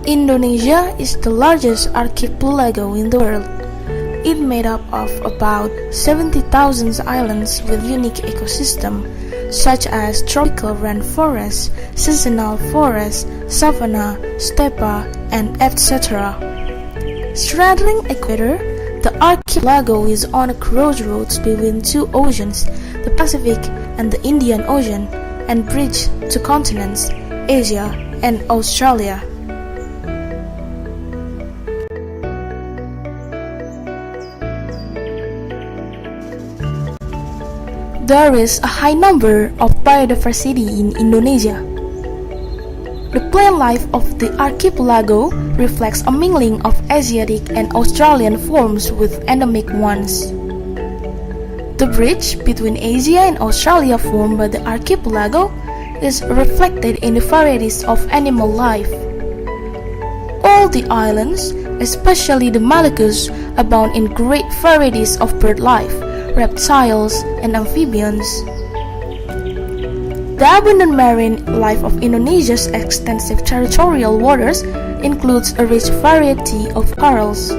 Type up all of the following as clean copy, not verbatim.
Indonesia is the largest archipelago in the world. It made up of about 70,000 islands with unique ecosystem, such as tropical rainforest, seasonal forest, savanna, steppe, and etc. Straddling equator, the archipelago is on a crossroads between two oceans, the Pacific and the Indian Ocean, and bridged to continents, Asia and Australia. There is a high number of biodiversity in Indonesia. The plant life of the archipelago reflects a mingling of Asiatic and Australian forms with endemic ones. The bridge between Asia and Australia formed by the archipelago is reflected in the varieties of animal life. All the islands, especially the Moluccas, abound in great varieties of bird life, reptiles, and amphibians. The abundant marine life of Indonesia's extensive territorial waters includes a rich variety of corals.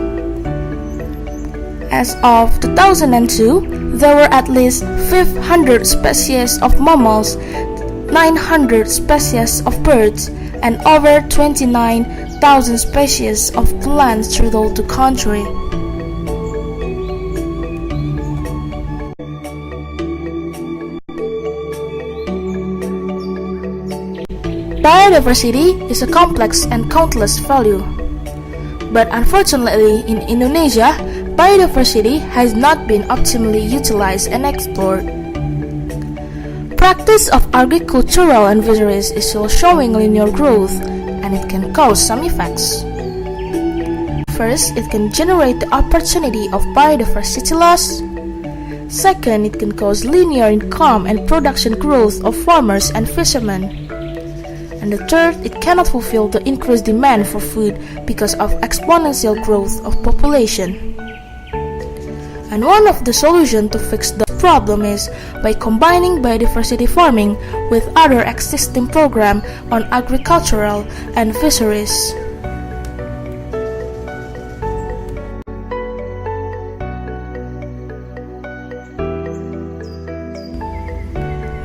As of 2002, there were at least 500 species of mammals, 900 species of birds, and over 29,000 species of plants throughout the country. Biodiversity is a complex and countless value. But unfortunately, in Indonesia, biodiversity has not been optimally utilized and explored. Practice of agricultural and fisheries is still showing linear growth, and it can cause some effects. First, it can generate the opportunity of biodiversity loss. Second, it can cause linear income and production growth of farmers and fishermen. And the third, it cannot fulfill the increased demand for food because of exponential growth of population. And one of the solutions to fix the problem is by combining biodiversity farming with other existing programs on agricultural and fisheries.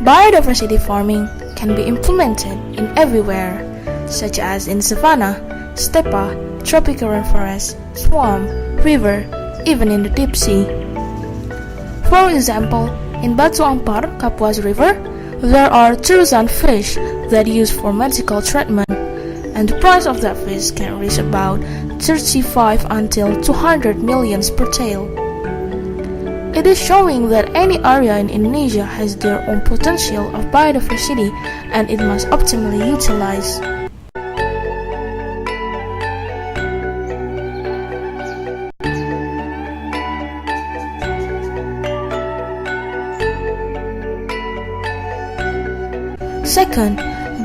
Biodiversity farming can be implemented in everywhere, such as in savanna, steppe, tropical rainforest, swamp, river, even in the deep sea. For example, in Batu Ampar, Kapuas River, there are 2,000 fish that use for medical treatment, and the price of that fish can reach about 35 until 200 million per tail. It is showing that any area in Indonesia has their own potential of biodiversity and it must optimally utilized. Second,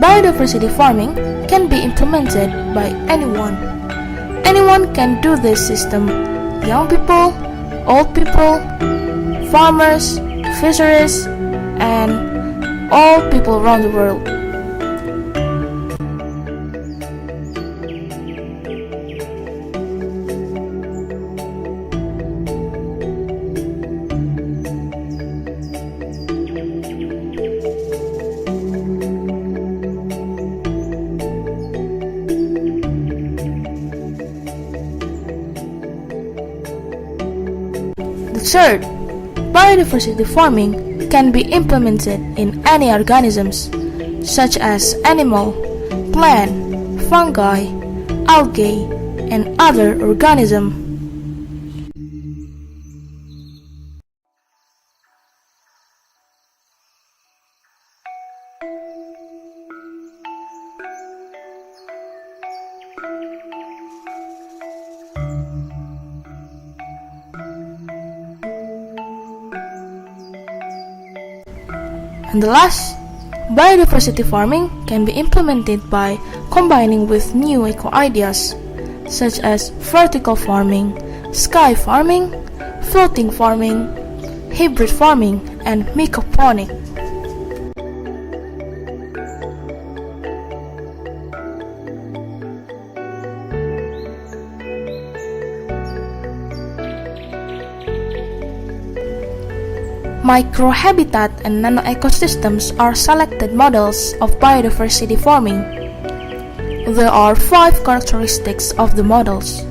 biodiversity farming can be implemented by anyone. Anyone can do this system: young people, old people, farmers, fisheries, and all people around the world. The third, biodiversity farming can be implemented in any organisms, such as animal, plant, fungi, algae, and other organisms. And the last, biodiversity farming can be implemented by combining with new eco-ideas, such as vertical farming, sky farming, floating farming, hybrid farming, and mycoponic. Microhabitat and nanoecosystems are selected models of biodiversity farming. There are 5 characteristics of the models.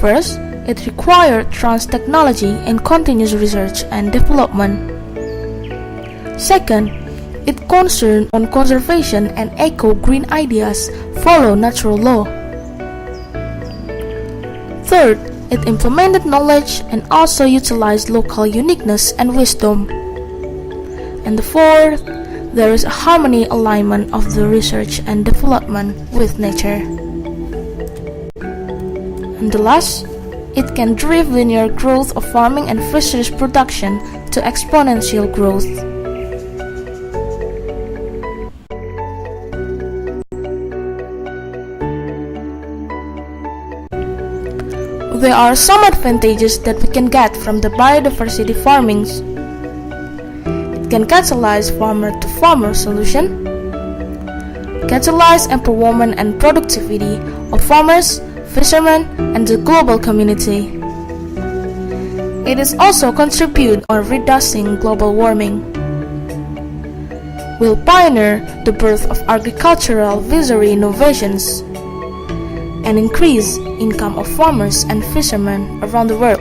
First, it required trans-technology and continuous research and development. Second, it concerned on conservation and eco-green ideas follow natural law. Third, it implemented knowledge and also utilized local uniqueness and wisdom. And the fourth, there is a harmony alignment of the research and development with nature. And the last, it can drive linear growth of farming and fisheries production to exponential growth. There are some advantages that we can get from the biodiversity farmings. It can catalyze farmer-to-farmer solution, catalyze empowerment and productivity of farmers, fishermen, and the global community. It is also contribute on reducing global warming. Will pioneer the birth of agricultural visionary innovations and increase income of farmers and fishermen around the world.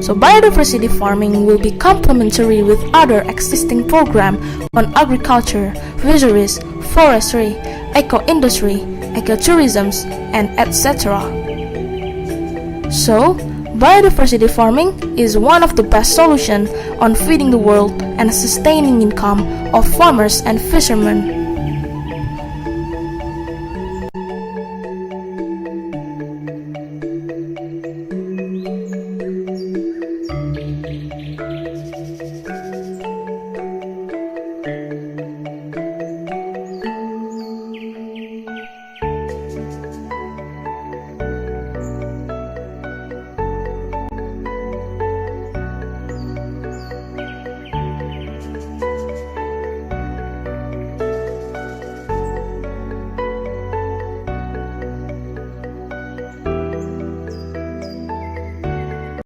So biodiversity farming will be complementary with other existing programs on agriculture, fisheries, forestry, eco-industry, ecotourism, and etc. So, biodiversity farming is one of the best solutions on feeding the world and sustaining income of farmers and fishermen.